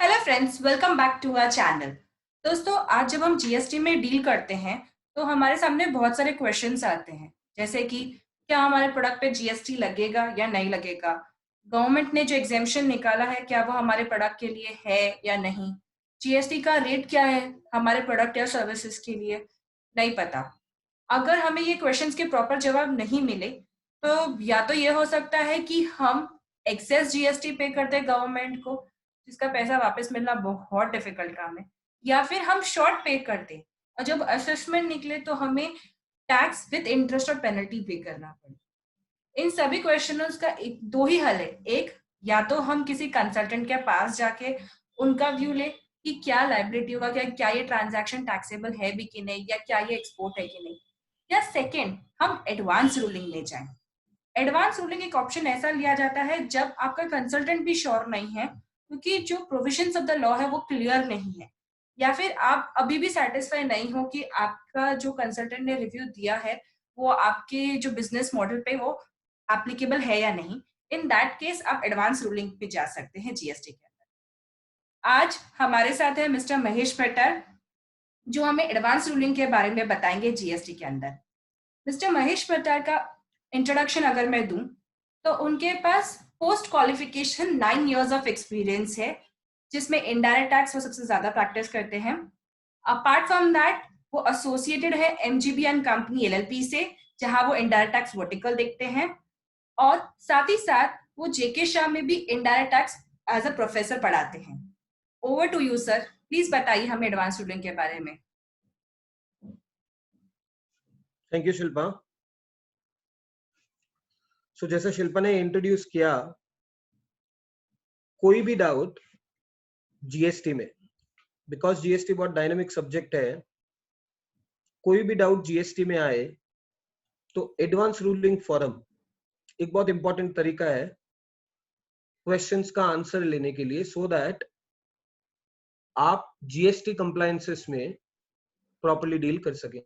Hello friends, welcome back to our channel. दोस्तों, आज जब हम जीएसटी में डील करते हैं तो हमारे सामने बहुत सारे क्वेश्चंस आते हैं, जैसे कि क्या हमारे प्रोडक्ट पे जीएसटी लगेगा या नहीं लगेगा, गवर्नमेंट ने जो एग्जेम्पशन निकाला है क्या वो हमारे प्रोडक्ट के लिए है या नहीं, जीएसटी का रेट क्या है हमारे प्रोडक्ट या सर्विसेज के लिए, नहीं पता। अगर हमें ये क्वेश्चंस के प्रॉपर जवाब नहीं मिले तो या तो ये हो सकता है कि हम एक्सेस जीएसटी पे कर दें गवर्नमेंट को, जिसका पैसा वापस मिलना बहुत डिफिकल्ट काम है, या फिर हम शॉर्ट पे कर दें और जब असेसमेंट निकले तो हमें टैक्स विद इंटरेस्ट और पेनल्टी पे करना पड़े। इन सभी क्वेश्चंस का दो ही हल है। एक, या तो हम किसी कंसल्टेंट के पास जाके उनका व्यू ले कि क्या लाइबिलिटी होगा, क्या ये ट्रांजैक्शन टैक्सेबल है भी कि नहीं, या क्या ये एक्सपोर्ट है कि नहीं। या सेकेंड, हम एडवांस रूलिंग ले जाएं। एडवांस रूलिंग एक ऑप्शन ऐसा लिया जाता है जब आपका कंसल्टेंट भी श्योर नहीं है, क्योंकि जो प्रोविजंस ऑफ द लॉ है वो क्लियर नहीं है, या फिर आप अभी भी सेटिस्फाई नहीं हो कि आपका जो कंसल्टेंट ने रिव्यू दिया है वो आपके जो बिजनेस मॉडल पे वो एप्लीकेबल है या नहीं। इन दैट केस आप एडवांस रूलिंग पे जा सकते हैं जीएसटी के अंदर। आज हमारे साथ है मिस्टर महेश भट्टर, जो हमें एडवांस रूलिंग के बारे में बताएंगे जीएसटी के अंदर। मिस्टर महेश भट्टर का इंट्रोडक्शन अगर मैं दूं तो उनके पास post qualification 9 years of experience है, जिसमें इनडायरेक्ट टैक्स वो सबसे ज्यादा प्रैक्टिस करते हैं। अपार्ट फ्रॉम दैट वो एसोसिएटेड है एमजीबी एंड कंपनी एलएलपी से, जहां वो इनडायरेक्ट टैक्स वर्टिकल देखते हैं, और साथ ही साथ वो जेके शाह में भी indirect tax as a professor पढ़ाते हैं। Over to you sir, please बताइए हमें एडवांस रूलिंग के बारे में। Thank you Shilpa. जैसा शिल्पा ने इंट्रोड्यूस किया, कोई भी डाउट जीएसटी में, बिकॉज जीएसटी बहुत डायनामिक सब्जेक्ट है, कोई भी डाउट जीएसटी में आए तो एडवांस रूलिंग फोरम एक बहुत इंपॉर्टेंट तरीका है क्वेश्चंस का आंसर लेने के लिए, सो दैट आप जीएसटी कंप्लायंसेस में प्रॉपर्ली डील कर सकें।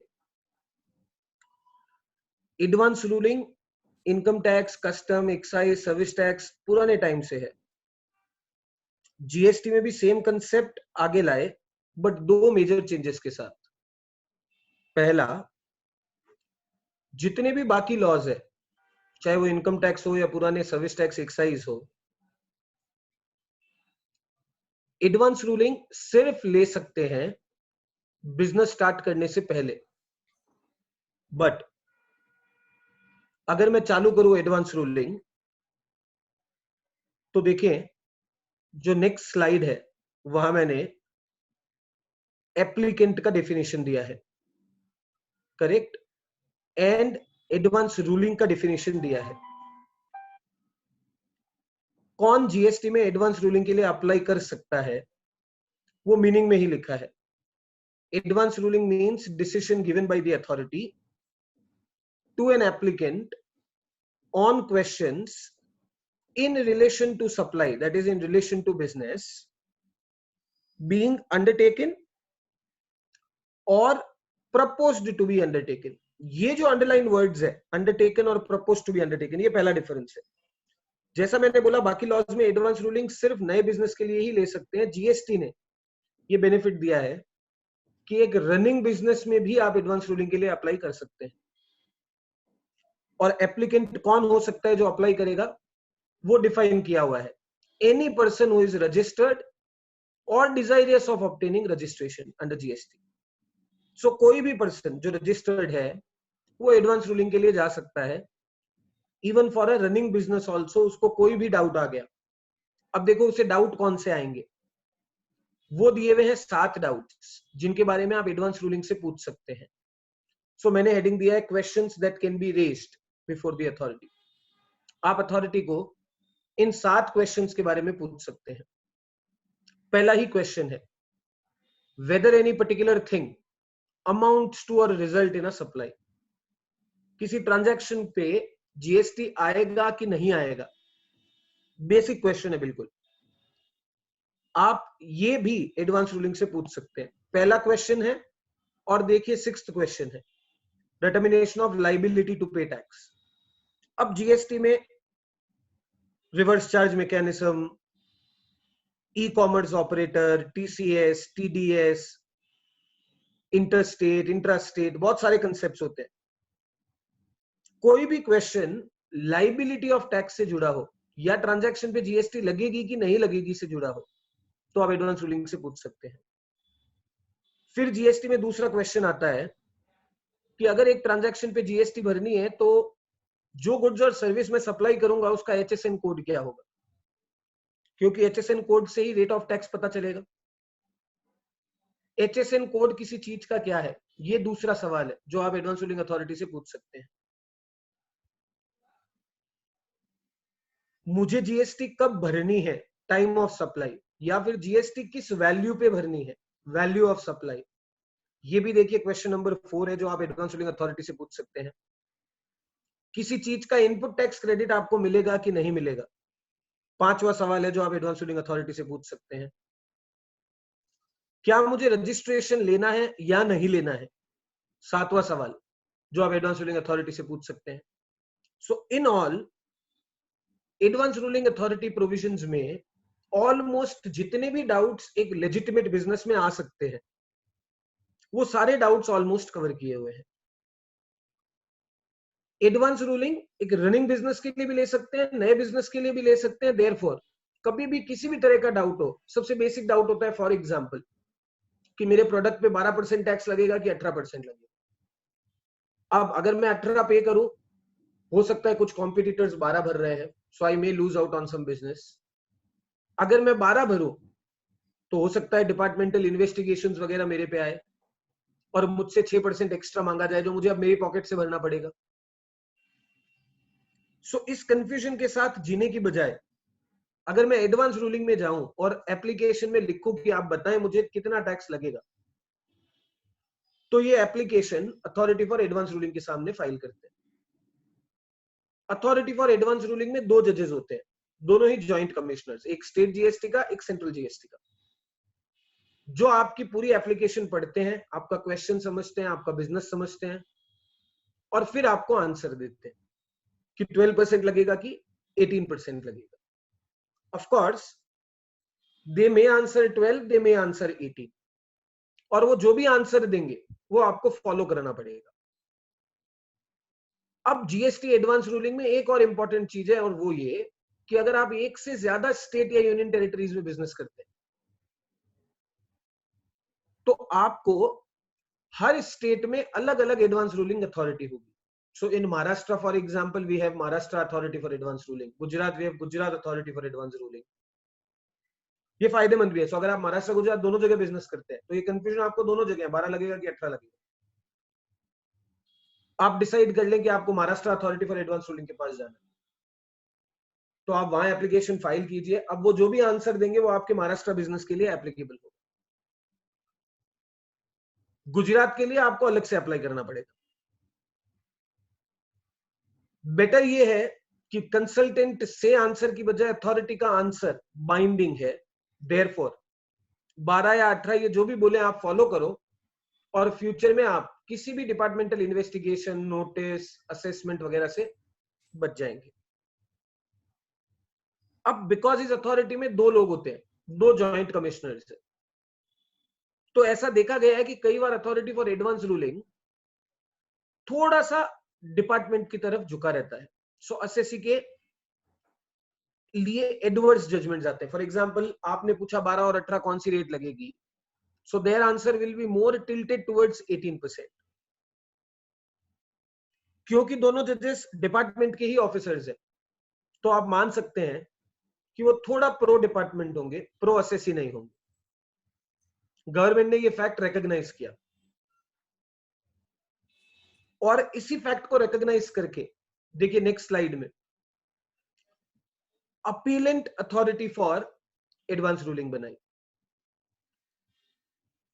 Advance ruling income tax, custom, excise, service tax पुराने टाइम से है। जीएसटी में भी सेम कंसेप्ट आगे लाए, बट दो मेजर चेंजेस के साथ। पहला, जितने भी बाकी लॉज है, चाहे वो इनकम टैक्स हो या पुराने सर्विस टैक्स, एक्साइज हो, एडवांस रूलिंग सिर्फ ले सकते हैं बिजनेस स्टार्ट करने से पहले। बट अगर मैं चालू करूं एडवांस रूलिंग, तो देखें जो नेक्स्ट स्लाइड है वहां मैंने एप्लीकेंट का डेफिनेशन दिया है, करेक्ट, एंड एडवांस रूलिंग का डेफिनेशन दिया है। कौन जीएसटी में एडवांस रूलिंग के लिए अप्लाई कर सकता है वो मीनिंग में ही लिखा है। Advance ruling means decision given by the authority to an applicant on questions in relation to supply, that is in relation to business being undertaken or proposed to be undertaken। ये जो underline words है, undertaken और proposed to be undertaken, ये पहला difference है। जैसा मैंने बोला, बाकी लॉज में एडवांस रूलिंग सिर्फ नए बिजनेस के लिए ही ले सकते हैं। जीएसटी ने ये बेनिफिट दिया है कि एक रनिंग बिजनेस में भी आप एडवांस रूलिंग के लिए अप्लाई कर सकते हैं। और एप्लीकेंट कौन हो सकता है जो अप्लाई करेगा, वो डिफाइन किया हुआ है, any person who is registered और desirous of obtaining registration under GST. So कोई भी पर्सन जो रजिस्टर्ड है वो एडवांस रूलिंग के लिए जा सकता है। Even for a running business also, उसको कोई भी डाउट आ गया। अब देखो उसे डाउट कौन से आएंगे, वो दिए हुए हैं 7 डाउट्स जिनके बारे में आप एडवांस रूलिंग से पूछ सकते हैं। सो मैंने हेडिंग दिया है questions that can be raised before the authority. आप अथॉरिटी को इन 7 क्वेश्चंस के बारे में पूछ सकते हैं। पहला ही क्वेश्चन है, whether any particular thing amounts to a result in a supply. किसी ट्रांजैक्शन पे जीएसटी आएगा कि नहीं आएगा, बेसिक क्वेश्चन है बिल्कुल। आप ये भी एडवांस रूलिंग से पूछ सकते हैं। पहला क्वेश्चन है, और देखिए 6th क्वेश्चन है, डिटर्मिनेशन ऑफ लाइबिलिटी टू पे टैक्स। अब जीएसटी में reverse charge mechanism, e commerce operator, TCS, TDS, interstate, intrastate, बहुत सारे कंसेप्ट होते हैं। कोई भी क्वेश्चन लाइबिलिटी ऑफ टैक्स से जुड़ा हो या ट्रांजैक्शन पे जीएसटी लगेगी कि नहीं लगेगी से जुड़ा हो, तो आप एडवांस रूलिंग से पूछ सकते हैं। फिर जीएसटी में दूसरा क्वेश्चन आता है कि अगर एक ट्रांजैक्शन पे जीएसटी भरनी है तो जो गुड्स और सर्विस में सप्लाई करूंगा उसका एचएसएन कोड क्या होगा, क्योंकि एचएसएन कोड से ही रेट ऑफ टैक्स पता चलेगा। एचएसएन कोड किसी चीज का क्या है, ये दूसरा सवाल है जो आप एडवांस रूलिंग अथॉरिटी से पूछ सकते हैं। मुझे जीएसटी कब भरनी है, टाइम ऑफ सप्लाई, या फिर जीएसटी किस वैल्यू पे भरनी है, वैल्यू ऑफ सप्लाई। ये भी देखिए क्वेश्चन नंबर 4 है जो आप एडवांस रूलिंग अथॉरिटी से पूछ सकते हैं। किसी चीज का इनपुट टैक्स क्रेडिट आपको मिलेगा कि नहीं मिलेगा, पांचवा सवाल है जो आप एडवांस रूलिंग अथॉरिटी से पूछ सकते हैं। क्या मुझे रजिस्ट्रेशन लेना है या नहीं लेना है, सातवां सवाल जो आप एडवांस रूलिंग अथॉरिटी से पूछ सकते हैं। So in all advance ruling authority provisions में ऑलमोस्ट जितने भी डाउट्स एक लेजिटिमेट बिजनेस में आ सकते हैं वो सारे डाउट्स ऑलमोस्ट कवर किए हुए हैं। एडवांस रूलिंग एक रनिंग बिजनेस के लिए भी ले सकते हैं, नए बिजनेस के लिए भी ले सकते हैं। देयरफॉर कभी भी किसी भी तरह का डाउट हो, सबसे बेसिक डाउट होता है फॉर एग्जांपल कि मेरे प्रोडक्ट पे 12% टैक्स लगेगा कि 18% लगेगा। अब अगर मैं 18 पे करूं, हो सकता है कुछ कॉम्पिटिटर्स 12 भर रहे हैं, so I may lose out on some business. अगर मैं 12 भरूं तो हो सकता है डिपार्टमेंटल इन्वेस्टिगेशंस वगैरह मेरे पे आए और मुझसे 6% एक्स्ट्रा मांगा जाए जो मुझे अब मेरी पॉकेट से भरना पड़ेगा। सो इस कंफ्यूजन के साथ जीने की बजाय अगर मैं एडवांस रूलिंग में जाऊं और एप्लीकेशन में लिखूं कि आप बताएं मुझे कितना टैक्स लगेगा, तो ये application authority for advance ruling के सामने फाइल करते हैं। अथॉरिटी फॉर एडवांस रूलिंग में 2 जजेस होते हैं, दोनों ही जॉइंट कमिश्नर्स, एक स्टेट जीएसटी का, एक सेंट्रल जीएसटी का, जो आपकी पूरी एप्लीकेशन पढ़ते हैं, आपका क्वेश्चन समझते हैं, आपका बिजनेस समझते हैं और फिर आपको आंसर देते हैं कि 12% लगेगा कि 18% लगेगा। Of course they may answer 12, they may answer 18, और वो जो भी आंसर देंगे वो आपको फॉलो करना पड़ेगा। अब जीएसटी एडवांस रूलिंग में एक और इंपॉर्टेंट चीज है, और वो ये कि अगर आप एक से ज्यादा स्टेट या यूनियन टेरिटरीज में बिजनेस करते हैं तो आपको हर स्टेट में अलग अलग एडवांस रूलिंग अथॉरिटी होगी। So in Maharashtra for example we have Maharashtra authority for advance ruling, Gujarat we have Gujarat authority for advance ruling. ये फायदेमंद भी है। सो अगर आप महाराष्ट्र गुजरात दोनों जगह बिजनेस करते हैं तो ये कंफ्यूजन आपको दोनों जगह 12 लगेगा कि 18 लगेगा। आप डिसाइड कर लें कि आपको Maharashtra authority for advance ruling के पास जाना है, तो आप वहां एप्लीकेशन फाइल कीजिए। अब वो जो भी आंसर देंगे वो आपके महाराष्ट्र बिजनेस के लिए एप्लीकेबल होगा। गुजरात के लिए आपको अलग से अप्लाई करना पड़ेगा। बेटर ये है कि कंसल्टेंट से आंसर की बजाय अथॉरिटी का आंसर बाइंडिंग है। देयरफॉर 12 या 18 ये जो भी बोले आप फॉलो करो, और फ्यूचर में आप किसी भी डिपार्टमेंटल इन्वेस्टिगेशन, नोटिस, असेसमेंट वगैरह से बच जाएंगे। अब बिकॉज इस अथॉरिटी में 2 लोग होते हैं, 2 जॉइंट कमिश्नर्स है, तो ऐसा देखा गया है कि कई बार अथॉरिटी फॉर एडवांस रूलिंग थोड़ा सा डिपार्टमेंट की तरफ झुका रहता है। सो एसएससी के लिए एडवर्स जजमेंट आते हैं। फॉर एग्जांपल आपने पूछा 12 और 18 कौन सी रेट लगेगी, so their answer will be more tilted towards 18%, क्योंकि दोनों जजेस डिपार्टमेंट के ही ऑफिसर्स हैं। तो आप मान सकते हैं कि वो थोड़ा प्रो डिपार्टमेंट होंगे, प्रो एसएससी नहीं होंगे। गवर्नमेंट ने ये फैक्ट रिकॉग्नाइज किया, और इसी फैक्ट को रिकॉग्नाइज करके देखिए नेक्स्ट स्लाइड में appellate authority for advance ruling बनाई।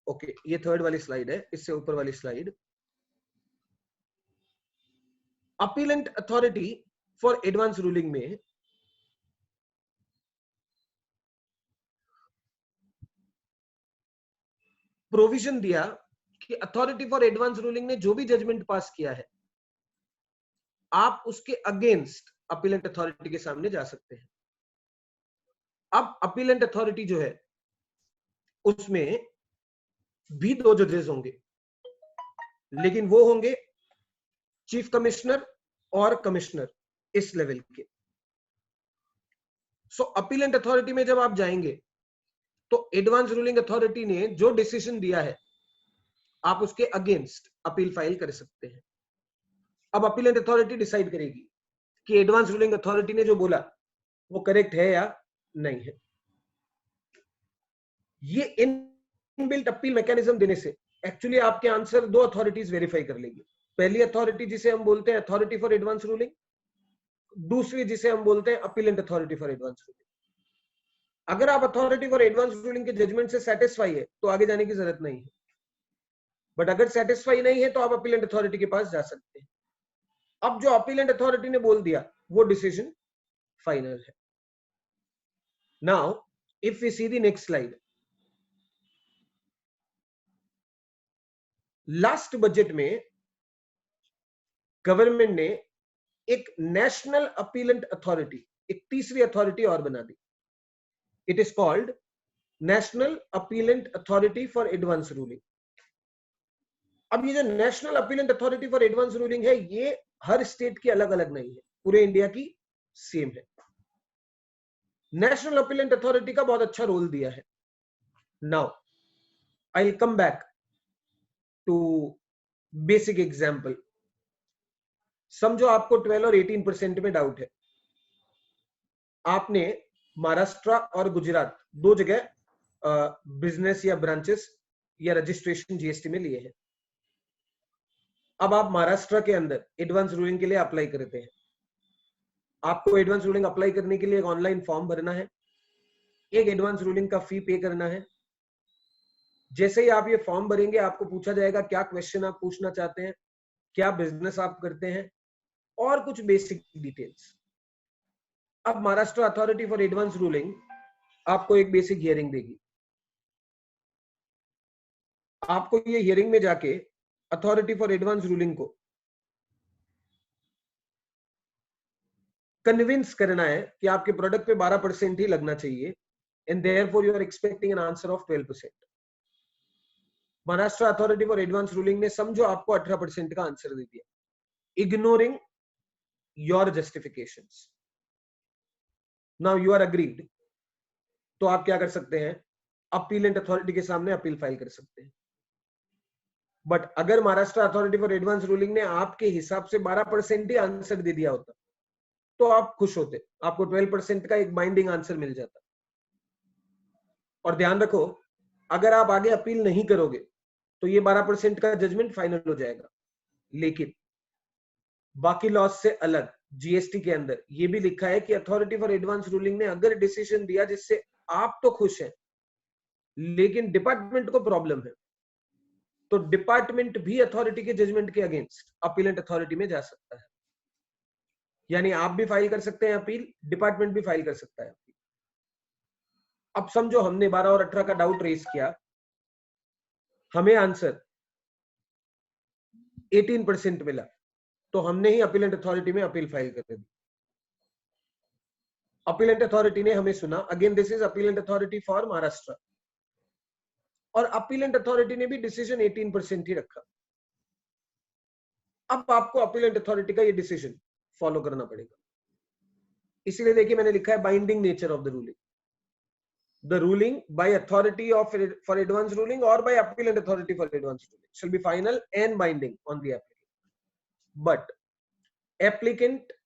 ओके, ये थर्ड वाली स्लाइड है, इससे ऊपर वाली slide appellate authority for advance ruling में प्रोविजन दिया कि अथॉरिटी फॉर एडवांस रूलिंग ने जो भी जजमेंट पास किया है आप उसके अगेंस्ट अपीलेंट अथॉरिटी के सामने जा सकते हैं। अब अपीलेंट अथॉरिटी जो है उसमें भी 2 जजेस होंगे, लेकिन वो होंगे चीफ कमिश्नर और कमिश्नर इस लेवल के। सो अपीलेंट अथॉरिटी में जब आप जाएंगे तो एडवांस रूलिंग अथॉरिटी ने जो डिसीजन दिया है आप उसके अगेंस्ट अपील फाइल कर सकते हैं। अब अपीलेंट अथॉरिटी डिसाइड करेगी कि एडवांस रूलिंग अथॉरिटी ने जो बोला वो करेक्ट है या नहीं है। ये इनबिल्ट अपील मैकेनिज्म देने से एक्चुअली आपके आंसर 2 अथॉरिटीज वेरीफाई कर लेंगे। पहली अथॉरिटी जिसे हम बोलते हैं अथॉरिटी फॉर एडवांस रूलिंग, दूसरी जिसे हम बोलते हैं appellate authority for advance ruling. अगर आप अथॉरिटी फॉर एडवांस रूलिंग के जजमेंट से सेटिस्फाई है तो आगे जाने की जरूरत नहीं है, बट अगर सेटिस्फाई नहीं है तो आप अपीलेंट अथॉरिटी के पास जा सकते हैं। अब जो अपीलेंट अथॉरिटी ने बोल दिया वो डिसीजन फाइनल है। Now if we see the next slide, last budget में गवर्नमेंट ने एक नेशनल अपीलेंट अथॉरिटी, एक तीसरी अथॉरिटी और बना दी। It is called national appellate authority for advance ruling. अब ये जो national appellate authority for advance ruling है ये हर स्टेट की अलग अलग नहीं है, पूरे इंडिया की सेम है। नेशनल अपीलेंट अथॉरिटी का बहुत अच्छा रोल दिया है। Now I will come back to basic example. समझो आपको 12 और 18% में डाउट है। आपने महाराष्ट्र और गुजरात 2 जगह बिजनेस या ब्रांचेस या रजिस्ट्रेशन जीएसटी में लिए हैं। अब आप महाराष्ट्र के अंदर एडवांस रूलिंग के लिए अप्लाई करते हैं। आपको एडवांस रूलिंग अप्लाई करने के लिए एक ऑनलाइन फॉर्म भरना है, एक एडवांस रूलिंग का फी पे करना है। जैसे ही आप ये फॉर्म भरेंगे आपको पूछा जाएगा क्या क्वेश्चन आप पूछना चाहते हैं, क्या बिजनेस आप करते हैं और कुछ बेसिक डिटेल्स। अब Maharashtra authority for advance ruling आपको एक बेसिक हियरिंग देगी। आपको ये हियरिंग में जाके अथॉरिटी फॉर एडवांस रूलिंग को कन्विंस करना है कि आपके प्रोडक्ट पे 12% ही लगना चाहिए and therefore you are expecting an answer of 12%। Maharashtra authority for advance ruling ने समझो आपको 18% का आंसर दे दिया, ignoring your justifications. Now you are agreed, तो आप क्या कर सकते हैं, अपीलेंट अथॉरिटी के सामने अपील फाइल कर सकते हैं। बट अगर Maharashtra authority for advance ruling ने आपके हिसाब से 12% ही आंसर दे दिया होता तो आप खुश होते, आपको 12% का एक बाइंडिंग आंसर मिल जाता। और ध्यान रखो अगर आप आगे अपील नहीं करोगे तो ये 12% का जजमेंट फाइनल हो जाएगा। लेकिन बाकी लॉज से अलग जीएसटी के अंदर ये भी लिखा है कि अथॉरिटी फॉर एडवांस रूलिंग ने अगर डिसीजन दिया जिससे आप तो खुश हैं लेकिन डिपार्टमेंट को प्रॉब्लम है, तो डिपार्टमेंट भी अथॉरिटी के जजमेंट के अगेंस्ट अपीलेंट अथॉरिटी में जा सकता है। यानी आप भी फाइल कर सकते हैं अपील, डिपार्टमेंट भी फाइल कर सकता है अपील। अब समझो हमने 12 और 18 का डाउट रेज किया, हमें आंसर 18% मिला, तो हमने ही अपीलेंट अथॉरिटी में अपील फाइल कर दी। अपीलेंट अथॉरिटी ने हमें सुना, again this is appellate authority for Maharashtra, और अपीलेंट अथॉरिटी ने भी डिसीजन 18% ही रखा। अब आपको अपीलेंट अथॉरिटी का ये डिसीजन फॉलो करना पड़ेगा। इसीलिए देखिए मैंने लिखा है binding nature of the ruling. The ruling by authority for advance ruling or by appellant authority for advance ruling shall be final and binding on the applicant. But applicant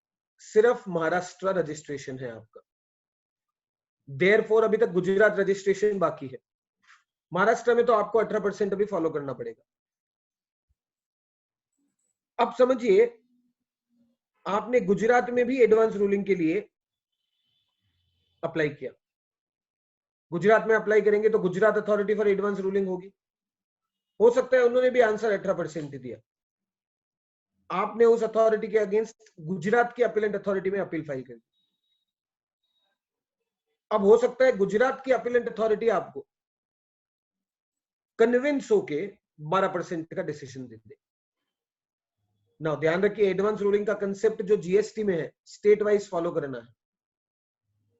सिर्फ Maharashtra registration है आपका, therefore अभी तक Gujarat registration बाकी है। महाराष्ट्र में तो आपको 18% अभी फॉलो करना पड़ेगा। अब समझिए आपने गुजरात में भी एडवांस रूलिंग के लिए अप्लाई किया। गुजरात में अप्लाई करेंगे तो Gujarat authority for advance ruling होगी, हो सकता है उन्होंने भी आंसर 18% ही दिया। आपने उस अथॉरिटी के अगेंस्ट गुजरात की अपीलेंट अथॉरिटी में अपील फाइल कर दी। अब हो सकता है गुजरात की अपीलेंट अथॉरिटी आपको कन्विंस होके 12% का डिसीजन दे दे। ना ध्यान रखिए एडवांस रूलिंग का कंसेप्ट जो जीएसटी में है स्टेट वाइज फॉलो करना है।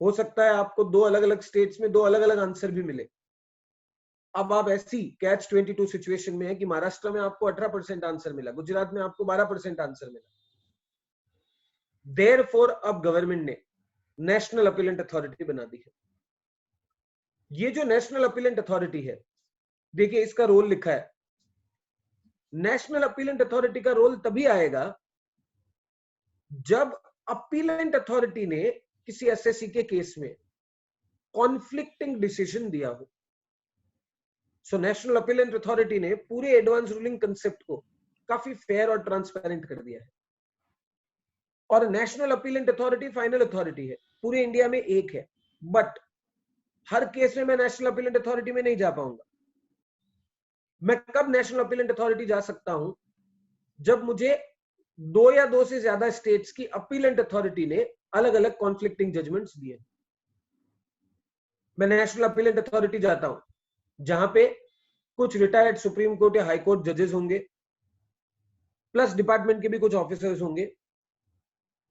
हो सकता है आपको दो अलग अलग स्टेट्स में दो अलग अलग आंसर भी मिले। अब आप ऐसी कैच 22 सिचुएशन में है कि महाराष्ट्र में आपको 18% आंसर मिला, गुजरात में आपको 12% आंसर मिला। देयरफॉर अब गवर्नमेंट ने नेशनल अपीलेंट अथॉरिटी बना दी है। ये जो नेशनल अपीलेंट अथॉरिटी है, देखिए इसका रोल लिखा है, नेशनल अपीलेंट अथॉरिटी का रोल तभी आएगा जब अपीलेंट अथॉरिटी ने किसी एसएससी के केस में कॉन्फ्लिक्टिंग डिसीजन दिया हो। सो नेशनल अपीलेंट अथॉरिटी ने पूरे एडवांस रूलिंग कंसेप्ट को काफी फेयर और ट्रांसपेरेंट कर दिया है। और national appellate authority final authority है, पूरे इंडिया में एक है, बट हर केस में मैं नेशनल अपीलेंट अथॉरिटी में नहीं जा पाऊंगा। मैं कब नेशनल अपीलेंट अथॉरिटी जा सकता हूं? जब मुझे दो या दो से ज्यादा स्टेट्स की अपीलेंट अथॉरिटी ने अलग अलग कॉन्फ्लिक्टिंग जजमेंट्स दिए। मैं नेशनल अपीलेंट अथॉरिटी जाता हूं जहां पे कुछ रिटायर्ड सुप्रीम कोर्ट या हाई कोर्ट जजेस होंगे, प्लस डिपार्टमेंट के भी कुछ ऑफिसर्स होंगे।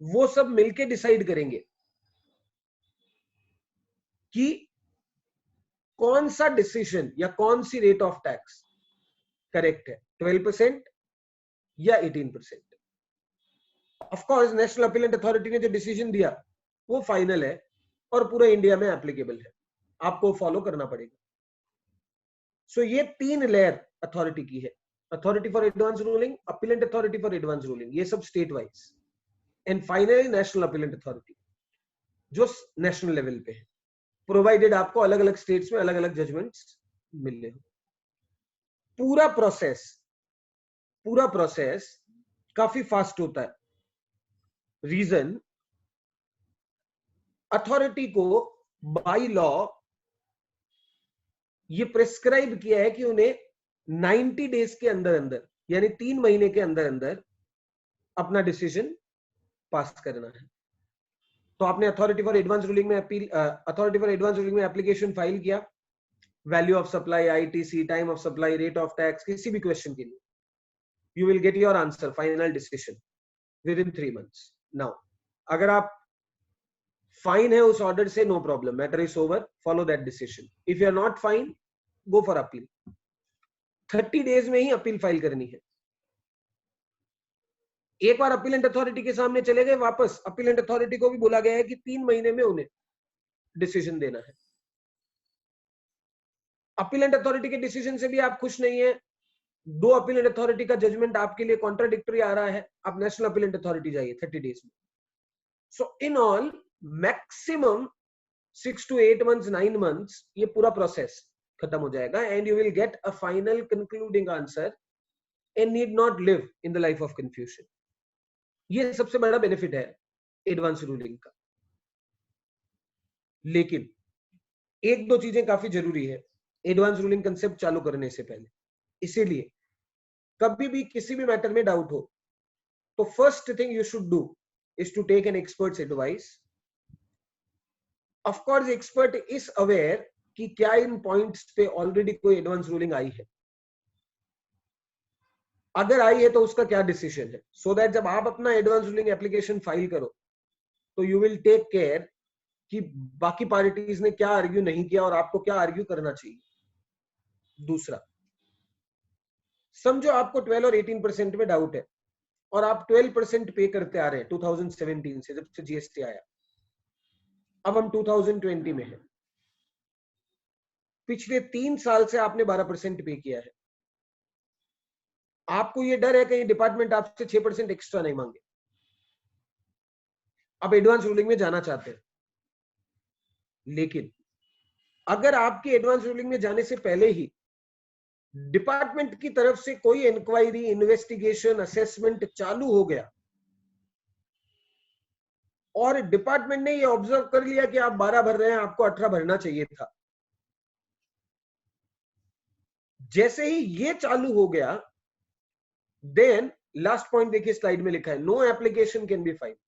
वो सब मिलके डिसाइड करेंगे कि कौन सा डिसीजन या कौन सी रेट ऑफ टैक्स करेक्ट है, 12% या 18%। Of course national appellate authority ने जो डिसीजन दिया वो फाइनल है और पूरे इंडिया में एप्लीकेबल है, आपको फॉलो करना पड़ेगा। सो ये 3 लेयर अथॉरिटी की है, authority for advance ruling, appellate authority for advance ruling, ये सब state wise, and finally national appellate authority जो नेशनल लेवल पे है, प्रोवाइडेड आपको अलग अलग स्टेट्स में अलग अलग जजमेंट्स मिले हो। पूरा प्रोसेस काफी फास्ट होता है। रीजन, अथॉरिटी को बाय लॉ ये प्रेस्क्राइब किया है कि उन्हें 90 डेज के अंदर अंदर, यानी 3 महीने के अंदर अंदर अपना डिसीजन पास करना है। तो आपने अथॉरिटी फॉर एडवांस रूलिंग में एप्लीकेशन फाइल किया, value of supply, ITC, time of supply, rate of tax, किसी भी क्वेश्चन के लिए, you will get your answer, final decision within 3 months। Now अगर आप फाइन है उस ऑर्डर से, no problem, matter is over, follow that decision. If you are not fine, go for appeal. 30 days में ही appeal file करनी है। एक बार अपीलेंट अथॉरिटी के सामने चले गए वापस, अपीलेंट अथॉरिटी को भी बोला गया है कि 3 महीने में उन्हें डिसीजन देना है। अपीलेंट अथॉरिटी के डिसीजन से भी आप खुश नहीं है, दो अपीलेंट अथॉरिटी का जजमेंट आपके लिए कॉन्ट्राडिक्टरी आ रहा है, आप नेशनल अपीलेंट अथॉरिटी जाइए 30 डेज में। सो in all maximum 6 to 8 months, 9 months ये पूरा प्रोसेस खत्म हो जाएगा, and you will get a final concluding answer and need not live in the life of confusion. ये सबसे बड़ा बेनिफिट है एडवांस रूलिंग का। लेकिन एक दो चीजें काफी जरूरी है एडवांस रूलिंग कंसेप्ट चालू करने से पहले। इसीलिए कभी भी किसी भी मैटर में डाउट हो तो first thing you should do is to take an expert's advice. Of course expert is aware कि क्या इन पॉइंट्स पे ऑलरेडी कोई एडवांस रूलिंग आई है, अगर आई है तो उसका क्या डिसीजन है, सो दैट जब आप अपना एडवांस रूलिंग एप्लीकेशन फाइल करो तो यू विल टेक केयर कि बाकी पार्टीज ने क्या आर्ग्यू नहीं किया और आपको क्या आर्ग्यू करना चाहिए। दूसरा, समझो आपको 12 और 18% में डाउट है और आप 12% पे करते आ रहे हैं 2017 से, जब से जीएसटी आया। अब हम 2020 में है, पिछले 3 साल से आपने 12% पे किया है। आपको ये डर है कहीं डिपार्टमेंट आपसे 6% एक्स्ट्रा नहीं मांगे, आप एडवांस रूलिंग में जाना चाहते हैं। लेकिन अगर आपकी एडवांस रूलिंग में जाने से पहले ही डिपार्टमेंट की तरफ से कोई इंक्वायरी, इन्वेस्टिगेशन, असेसमेंट चालू हो गया और डिपार्टमेंट ने ये ऑब्जर्व कर लिया कि आप 12 भर रहे हैं, आपको 18 भरना चाहिए था, जैसे ही ये चालू हो गया, देन लास्ट पॉइंट देखिए स्लाइड में लिखा है, no application can be filed.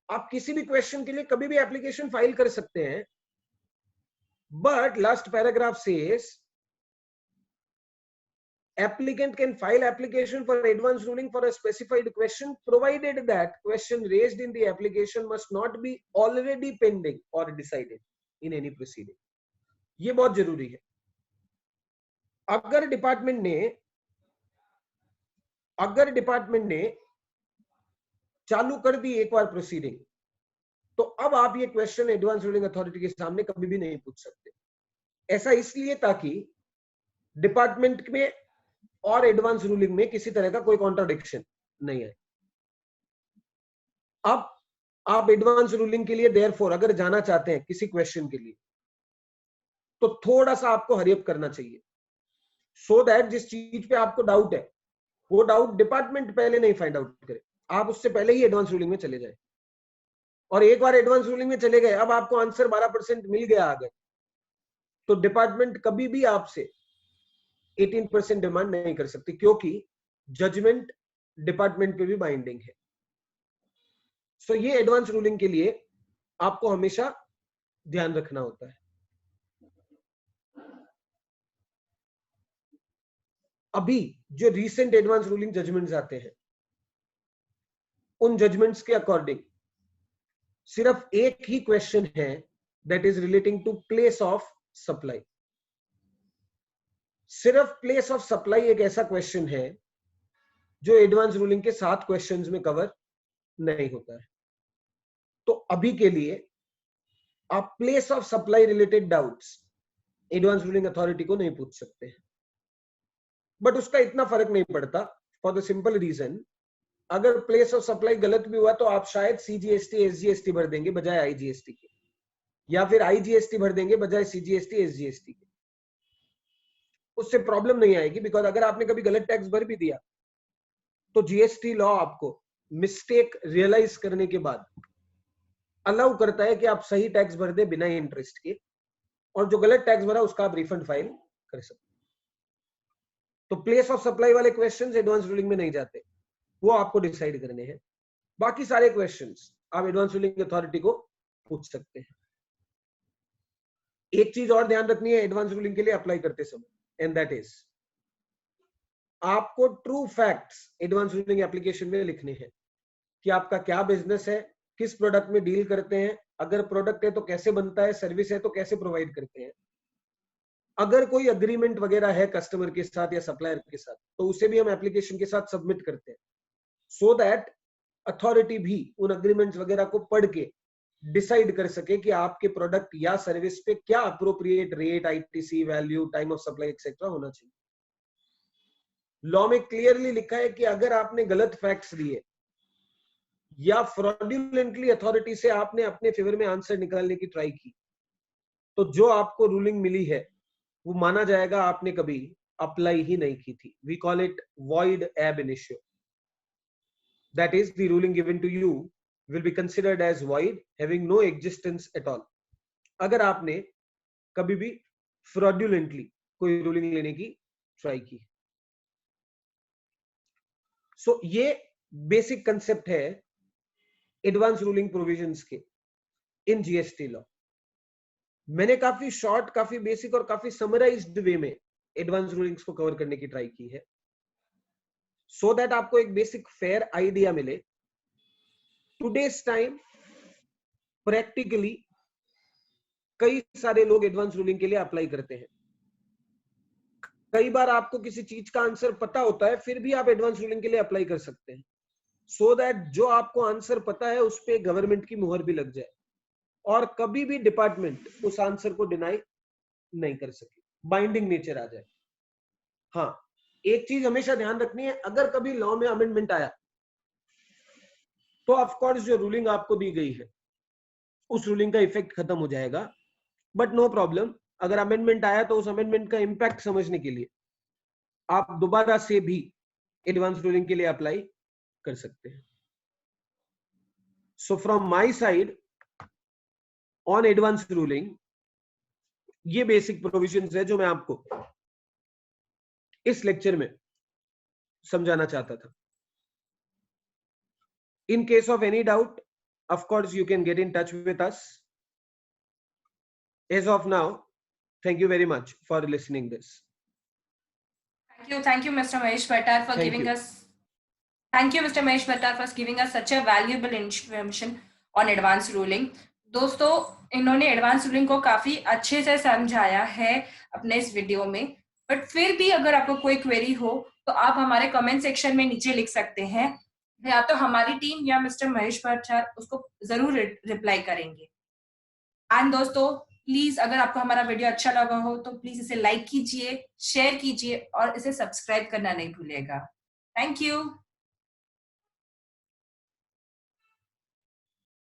आप किसी भी क्वेश्चन के लिए कभी भी एप्लीकेशन फाइल कर सकते हैं, but last paragraph says applicant can file application for advance ruling for a specified question provided that question raised in the application must not be already pending or decided in any proceeding. ये बहुत जरूरी है. अगर department ने चालू कर दी एक बार proceeding, तो अब आप ये क्वेश्चन एडवांस रूलिंग अथॉरिटी के सामने कभी भी नहीं पूछ सकते. ऐसा इसलिए ताकि डिपार्टमेंट में और एडवांस रूलिंग में किसी तरह का कोई कॉन्ट्राडिक्शन नहीं है. अब आप एडवांस रूलिंग के लिए देयरफॉर अगर जाना चाहते हैं किसी क्वेश्चन के लिए, तो थोड़ा सा आपको हरियप करना चाहिए, सो दैट जिस चीज पे आपको डाउट है वो डाउट डिपार्टमेंट पहले नहीं फाइंड आउट करे, आप उससे पहले ही एडवांस रूलिंग में चले जाए. और एक बार एडवांस रूलिंग में चले गए, अब आपको आंसर 12% मिल गया आगे, तो डिपार्टमेंट कभी भी आपसे 18% डिमांड नहीं कर सकती, क्योंकि जजमेंट डिपार्टमेंट पे भी बाइंडिंग है. सो ये एडवांस रूलिंग के लिए आपको हमेशा ध्यान रखना होता है. अभी जो रीसेंट एडवांस रूलिंग जजमेंट्स आते हैं, उन जजमेंट्स के अकॉर्डिंग सिर्फ एक ही क्वेश्चन है, that is relating to place of supply. सिर्फ प्लेस ऑफ सप्लाई एक ऐसा क्वेश्चन है जो एडवांस रूलिंग के 7 क्वेश्चंस में कवर नहीं होता है. तो अभी के लिए आप place of supply related doubts advance ruling authority को नहीं पूछ सकते हैं. बट उसका इतना फर्क नहीं पड़ता, फॉर द सिंपल रीजन, अगर प्लेस ऑफ सप्लाई गलत भी हुआ तो आप शायद सीजीएसटी एसजीएसटी भर देंगे बजाय आईजीएसटी के, या फिर आईजीएसटी भर देंगे बजाय सीजीएसटी एसजीएसटी के. उससे प्रॉब्लम नहीं आएगी, बिकॉज अगर आपने कभी गलत टैक्स भर भी दिया तो जीएसटी लॉ आपको मिस्टेक रियलाइज करने के बाद अलाउ करता है कि आप सही टैक्स भर दे बिना इंटरेस्ट के, और जो गलत टैक्स भरा उसका आप रिफंड फाइल कर सकते. तो प्लेस ऑफ सप्लाई वाले क्वेश्चंस एडवांस रूलिंग में नहीं जाते, वो आपको डिसाइड करने हैं. बाकी सारे क्वेश्चंस आप एडवांस रूलिंग अथॉरिटी को पूछ सकते हैं. एक चीज और ध्यान रखनी है एडवांस रूलिंग के लिए अप्लाई करते समय, एंड दैट इज आपको true facts advance ruling application में लिखने हैं कि आपका क्या बिजनेस है, किस प्रोडक्ट में डील करते हैं, अगर प्रोडक्ट है तो कैसे बनता है, सर्विस है तो कैसे प्रोवाइड करते हैं, अगर कोई अग्रीमेंट वगैरह है कस्टमर के साथ या सप्लायर के साथ तो उसे भी हम एप्लीकेशन के साथ सबमिट करते हैं, सो दैट अथॉरिटी भी उन अग्रीमेंट्स वगैरह को पढ़ के डिसाइड कर सके कि आपके प्रोडक्ट या सर्विस पे क्या appropriate rate, ITC value, time of supply etcetera होना चाहिए. लॉ में क्लियरली लिखा है कि अगर आपने गलत फैक्ट्स दिए या फ्रॉडुलेंटली अथॉरिटी से आपने अपने फेवर में आंसर निकालने की ट्राई की, तो जो आपको रूलिंग मिली है वो माना जाएगा आपने कभी अप्लाई ही नहीं की थी. We call it void ab initio. That is, the ruling given to you will be considered as void, having no existence at all. अगर आपने कभी भी fraudulently कोई रूलिंग लेने की ट्राई की. सो ये बेसिक कंसेप्ट है एडवांस रूलिंग प्रोविजंस के इन जीएसटी लॉ. मैंने काफी शॉर्ट, काफी बेसिक और काफी समराइज्ड वे में एडवांस रूलिंग्स को कवर करने की ट्राई की है, सो दैट आपको एक बेसिक फेयर आइडिया मिले. टुडेस टाइम प्रैक्टिकली कई सारे लोग एडवांस रूलिंग के लिए अप्लाई करते हैं. कई बार आपको किसी चीज का आंसर पता होता है फिर भी आप एडवांस रूलिंग के लिए अप्लाई कर सकते हैं, सो दैट जो आपको आंसर पता है उस पे गवर्नमेंट की मुहर भी लग जाए और कभी भी डिपार्टमेंट उस आंसर को डिनाई नहीं कर सके, बाइंडिंग नेचर आ जाए. हाँ, एक चीज हमेशा ध्यान रखनी है, अगर कभी लॉ में अमेंडमेंट आया तो ऑफ कोर्स जो रूलिंग आपको दी गई है उस रूलिंग का इफेक्ट खत्म हो जाएगा. बट नो प्रॉब्लम, अगर अमेंडमेंट आया तो उस अमेंडमेंट का इंपैक्ट समझने के लिए आप दोबारा से भी एडवांस रूलिंग के लिए अप्लाई कर सकते हैं. So from my side on advance ruling ये बेसिक प्रोविजंस है जो मैं आपको इस लेक्चर में समझाना चाहता था. In case of any doubt, of course you can get in touch with us. As of now, thank you very much for listening this. Thank you, Mr. Mahesh Bhattar, for Thank giving you. us. Thank you, Mr. Mahesh Bhattar, for giving us such a valuable information on advance ruling. दोस्तों, इन्होंने advance ruling को काफी अच्छे से समझाया है अपने इस वीडियो में. बट फिर भी अगर आपको कोई क्वेरी हो तो आप हमारे कमेंट सेक्शन में नीचे लिख सकते हैं, या तो हमारी टीम या मिस्टर महेश भट्टाचार्य उसको जरूर रिप्लाई करेंगे. एंड दोस्तों, प्लीज अगर आपको हमारा वीडियो अच्छा लगा हो तो प्लीज इसे लाइक कीजिए, शेयर कीजिए और इसे सब्सक्राइब करना नहीं भूलिएगा. Thank you.